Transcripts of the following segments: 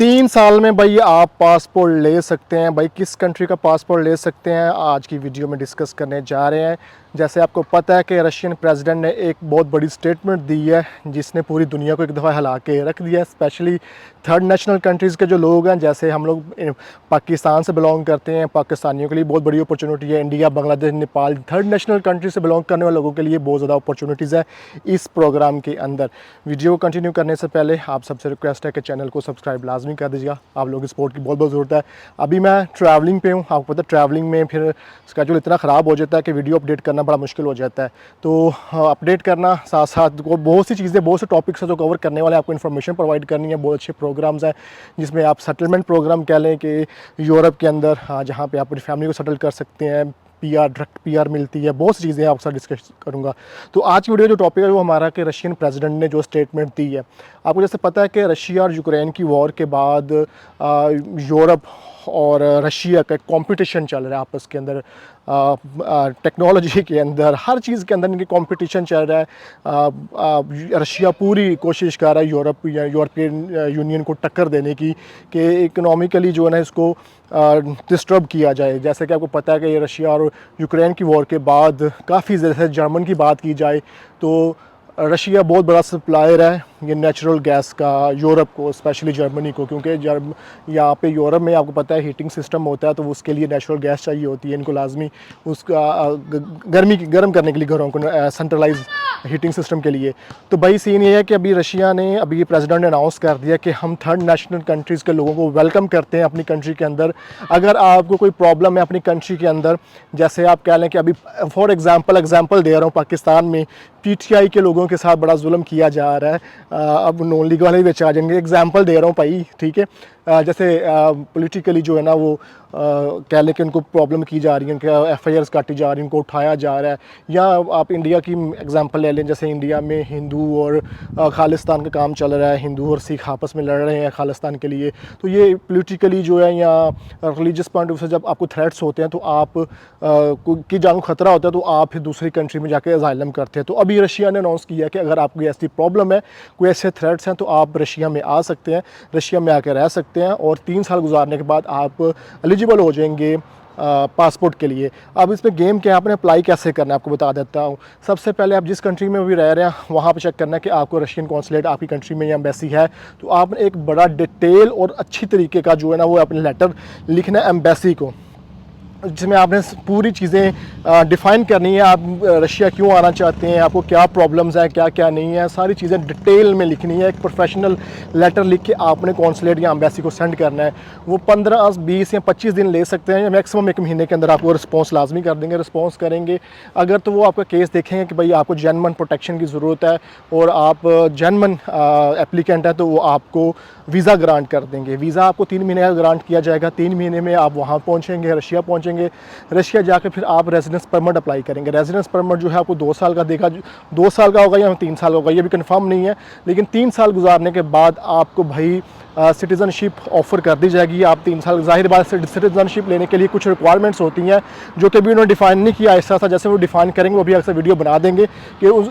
3 साल में भाई आप पासपोर्ट ले सकते हैं। भाई किस कंट्री का पासपोर्ट ले सकते हैं, आज की वीडियो में डिस्कस करने जा रहे हैं। जैसे आपको पता है कि रशियन प्रेसिडेंट ने एक बहुत बड़ी स्टेटमेंट दी है जिसने पूरी दुनिया को एक दफ़ा हिला के रख दिया है। स्पेशली थर्ड नेशनल कंट्रीज़ के जो लोग हैं, जैसे हम लोग पाकिस्तान से बिलोंग करते हैं, पाकिस्तानियों के लिए बहुत बड़ी अपॉर्चुनिटी है। India, Bangladesh, Nepal, third national country से बिलोंग करने वाले लोगों के लिए बहुत ज़्यादा अपॉर्चुनिटीज़ है इस प्रोग्राम के अंदर। वीडियो को कंटिन्यू करने से पहले आप सबसे रिक्वेस्ट है कि चैनल को सब्सक्राइब लाजमी कर दीजिएगा। आप लोगों की सपोर्ट की बहुत बहुत ज़रूरत है। अभी मैं ट्रैवलिंग पे हूँ, आपको पता है ट्रैवलिंग में फिर स्केड्यूल इतना ख़राब हो जाता है कि वीडियो अपडेट करना बड़ा मुश्किल हो जाता है। तो अपडेट करना साथ साथ बहुत सी चीज़ें, बहुत से टॉपिक्स हैं जो कवर करने वाले, आपको इन्फॉर्मेशन प्रोवाइड करनी है। बहुत अच्छे प्रोग्राम्स हैं जिसमें आप सेटलमेंट प्रोग्राम कह लें कि यूरोप के अंदर जहाँ पे आप अपनी फैमिली को सेटल कर सकते हैं, डायरेक्ट पीआर मिलती है, बहुत सी चीज़ें आपके साथ डिस्कस करूँगा। तो आज की वीडियो जो टॉपिक है वो हमारा कि रशियन प्रेसिडेंट ने जो स्टेटमेंट दी है। आपको जैसे पता है कि रशिया और यूक्रेन की वॉर के बाद यूरोप और रशिया का कंपटीशन चल रहा है आपस के अंदर, टेक्नोलॉजी के अंदर, हर चीज़ के अंदर इनकी कंपटीशन चल रहा है। रशिया पूरी कोशिश कर रहा है यूरोपियन यूनियन को टक्कर देने की कि इकोनॉमिकली जो है ना इसको डिस्टर्ब किया जाए। जैसे कि आपको पता है कि ये रशिया और यूक्रेन की वॉर के बाद काफ़ी, जैसे जर्मन की बात की जाए तो रशिया बहुत बड़ा सप्लायर है ये नेचुरल गैस का यूरोप को, स्पेशली जर्मनी को, क्योंकि यहाँ पे यूरोप में आपको पता है हीटिंग सिस्टम होता है, तो उसके लिए नेचुरल गैस चाहिए होती है इनको लाजमी, उसका गर्म करने के लिए घरों को, सेंट्रलाइज हीटिंग सिस्टम के लिए। तो भाई सीन ये है कि अभी रशिया ने, अभी प्रेसिडेंट ने अनाउंस कर दिया कि हम थर्ड नेशनल कंट्रीज़ के लोगों को वेलकम करते हैं अपनी कंट्री के अंदर। अगर आपको कोई प्रॉब्लम है अपनी कंट्री के अंदर, जैसे आप कह लें कि अभी फॉर एग्जांपल दे रहा हूँ, पाकिस्तान में पीटीआई के लोगों के साथ बड़ा जुल्म किया जा रहा है। अब नॉन लीग वाले भी बेच आ जाएंगे, एग्जांपल दे रहा हूँ भाई, ठीक है। जैसे पॉलिटिकली जो है ना वो कह लें कि उनको प्रॉब्लम की जा रही है, उनके एफआईआर्स काटी जा रही हैं, उनको उठाया जा रहा है। या आप इंडिया की एग्जांपल ले लें, जैसे इंडिया में हिंदू और खालिस्तान का काम चल रहा है, हिंदू और सिख आपस में लड़ रहे हैं खालिस्तान के लिए। तो ये पॉलिटिकली जो है या रिलीजियस पॉइंट ऑफ व्यू से जब आपको थ्रेट्स होते हैं तो आप की जान को खतरा होता है तो आप फिर दूसरी कंट्री में जाके असाइलम करते हैं। तो अभी रशिया ने अनाउंस किया कि अगर आपको ऐसी प्रॉब्लम है, कोई ऐसे थ्रेट्स हैं, तो आप रशिया में आ सकते हैं, रशिया में आकर रह सकते हैं और 3 साल गुजारने के बाद आप एलिजिबल हो जाएंगे पासपोर्ट के लिए। अब इसमें गेम क्या है, आपने अप्लाई कैसे करना है आपको बता देता हूँ। सबसे पहले आप जिस कंट्री में भी रह रहे हैं वहाँ पर चेक करना है कि आपको रशियन कॉन्सुलेट आपकी कंट्री में या एम्बेसी है। तो आपने एक बड़ा डिटेल और अच्छी तरीके का जो है ना वो अपने लेटर लिखना है एम्बेसी को, जिसमें आपने पूरी चीज़ें डिफ़ाइन करनी है। आप रशिया क्यों आना चाहते हैं, आपको क्या प्रॉब्लम्स हैं, क्या क्या नहीं है, सारी चीज़ें डिटेल में लिखनी है। एक प्रोफेशनल लेटर लिख के आपने कॉन्सुलेट या एम्बेसी को सेंड करना है। वो 15, 20 या 25 दिन ले सकते हैं, या मैक्सिमम 1 महीने के अंदर आपको रिस्पॉन्स लाजमी कर देंगे। रिस्पॉन्स करेंगे अगर तो वो आपका केस देखेंगे कि भाई आपको जेन्युइन प्रोटेक्शन की ज़रूरत है और आप जेन्युइन एप्लीकेंट है, तो वो आपको वीज़ा ग्रांट कर देंगे। वीज़ा आपको 3 महीने का ग्रांट किया जाएगा। 3 महीने में आप वहाँ पहुँचेंगे, रशिया पहुँचेंगे। रशिया जाकर फिर आप रेजिडेंस परमिट अप्लाई करेंगे। रेजिडेंस परमिट जो है आपको 2 साल का देगा, 2 साल का होगा या 3 साल का होगा, ये भी कंफर्म नहीं है, लेकिन 3 साल गुजारने के बाद आपको भाई सिटीज़नशिप ऑफ़र कर दी जाएगी। आप 3 साल, जाहिर बात से सिटीज़नशिप लेने के लिए कुछ रिक्वायरमेंट्स होती हैं जो कि अभी उन्होंने डिफ़ाइन नहीं किया। ऐसा था जैसे वो डिफ़ाइन करेंगे वो भी अक्सर वीडियो बना देंगे कि उस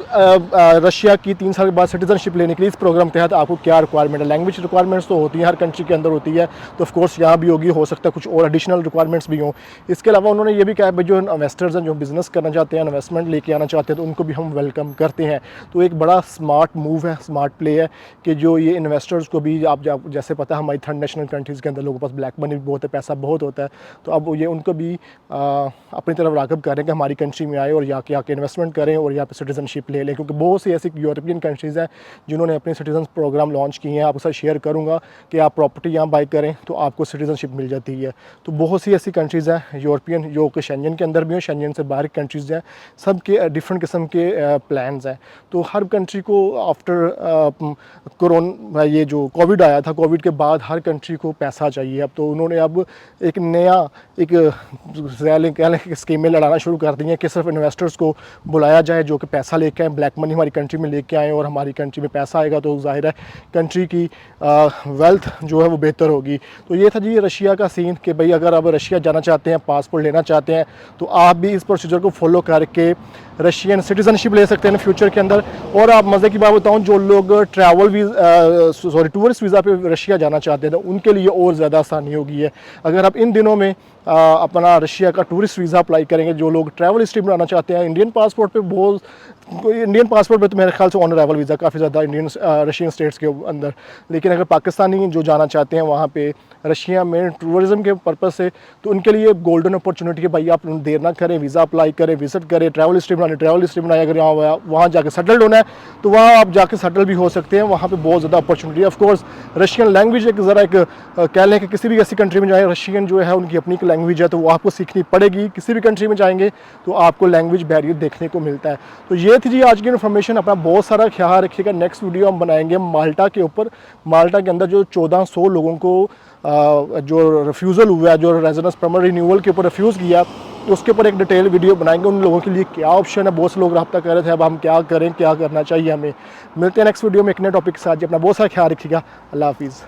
रशिया की 3 साल के बाद सिटीज़नशिप लेने के लिए इस प्रोग्राम के तहत आपको क्या रिक्वायरमेंट है। लैंग्वेज रिक्वायरमेंट्स तो होती हैं, हर कंट्री के अंदर होती है, तो ऑफकोर्स यहाँ भी होगी, हो सकता है कुछ और एडिशनल रिक्वायरमेंट्स भी हों। इसके अलावा उन्होंने ये भी कहा है जो इन्वेस्टर्स हैं, जो बिज़नेस करना चाहते हैं, इन्वेस्टमेंट लेके आना चाहते हैं, तो उनको भी हम वेलकम करते हैं। तो एक बड़ा स्मार्ट मूव है, स्मार्ट प्ले है कि जो ये इन्वेस्टर्स को भी, आप जैसे पता है हमारी थर्ड नेशनल कंट्रीज़ के अंदर लोगों के पास ब्लैक मनी भी बहुत है, पैसा बहुत होता है, तो अब ये उनको भी अपनी तरफ राग़िब करें कि हमारी कंट्री में आए और यहाँ के आके इन्वेस्टमेंट करें और यहाँ पे सिटीज़नशिप ले लें। क्योंकि बहुत सी ऐसी यूरोपियन कंट्रीज़ हैं जिन्होंने अपने सिटीज़न प्रोग्राम लॉन्च किए हैं। आपके साथ शेयर करूँगा कि आप प्रॉपर्टी यहाँ बाई करें तो आपको सिटीज़नशिप मिल जाती है। तो बहुत सी ऐसी कंट्रीज़ हैं यूरोपियन जो कि शेंजन के अंदर भी हैं, शेंजन से बाहर कंट्रीज़ हैं, सब के डिफरेंट किस्म के प्लान्स हैं। तो हर कंट्री को आफ्टर कोरोना, ये जो कोविड आया था, कोविड के बाद हर कंट्री को पैसा चाहिए। अब तो उन्होंने अब एक नया स्कीमें लड़ाना शुरू कर दी हैं कि सिर्फ इन्वेस्टर्स को बुलाया जाए जो कि पैसा लेके आए, ब्लैक मनी हमारी कंट्री में लेके आएँ, और हमारी कंट्री में पैसा आएगा तो जाहिर है कंट्री की वेल्थ जो है वो बेहतर होगी। तो ये था जी रशिया का सीन कि भाई अगर आप रशिया जाना चाहते हैं, पासपोर्ट लेना चाहते हैं, तो आप भी इस प्रोसीजर को फॉलो करके रशियन सिटीज़नशिप ले सकते हैं फ्यूचर के अंदर। और आप मज़े की बात बताऊं, जो लोग टूरिस्ट वीज़ा पे रशिया जाना चाहते हैं तो उनके लिए और ज़्यादा आसानी होगी है। अगर आप इन दिनों में अपना रशिया का टूरिस्ट वीज़ा अप्लाई करेंगे, जो लोग ट्रैवल हिस्ट्री बनाना चाहते हैं, इंडियन पासपोर्ट पे तो मेरे ख्याल से ऑन अराइवल वीज़ा काफ़ी ज़्यादा इंडियन रशियन स्टेट्स के अंदर, लेकिन अगर पाकिस्तानी जो जाना चाहते हैं वहाँ पे रशिया में टूरिज़म के पर्पज़ से, तो उनके लिए गोल्डन अपॉर्चुनिटी है भाई, आप देर ना करें, वीज़ा अप्लाई करें, विजिट करें, ट्रैवल हिस्ट्री बनाए। अगर यहाँ वहाँ जाके सेटल्ड होना है तो वहाँ आप जाके सेटल भी हो सकते हैं। वहाँ पे बहुत ज़्यादा अपॉर्चुनिटी है। ऑफकोर्स रशियन लैंग्वेज एक ज़रा एक कह लें कि किसी भी ऐसी कंट्री में जाए, रशियन जो है उनकी अपनी लैंग्वेज है, तो वो आपको सीखनी पड़ेगी। किसी भी कंट्री में जाएंगे तो आपको लैंग्वेज बैरियर देखने को मिलता है। तो ये थी जी आज की इन्फॉर्मेशन। अपना बहुत सारा ख्याल रखिएगा। नेक्स्ट वीडियो हम बनाएंगे माल्टा के ऊपर। माल्टा के अंदर जो 1400 लोगों को जो रिफ्यूज़ल हुआ है, जो रेजिडेंस परमिट रिन्यूअल के ऊपर रिफ्यूज़ किया, तो उसके ऊपर एक डिटेल वीडियो बनाएंगे। उन लोगों के लिए क्या ऑप्शन है, बहुत से लोग रब्ता कर रहे थे, अब हम क्या करें, क्या करना चाहिए हमें। मिलते हैं नेक्स्ट वीडियो में एक नए टॉपिक के साथ। जी अपना बहुत सारा ख्याल रखिएगा। अल्लाह हाफिज़।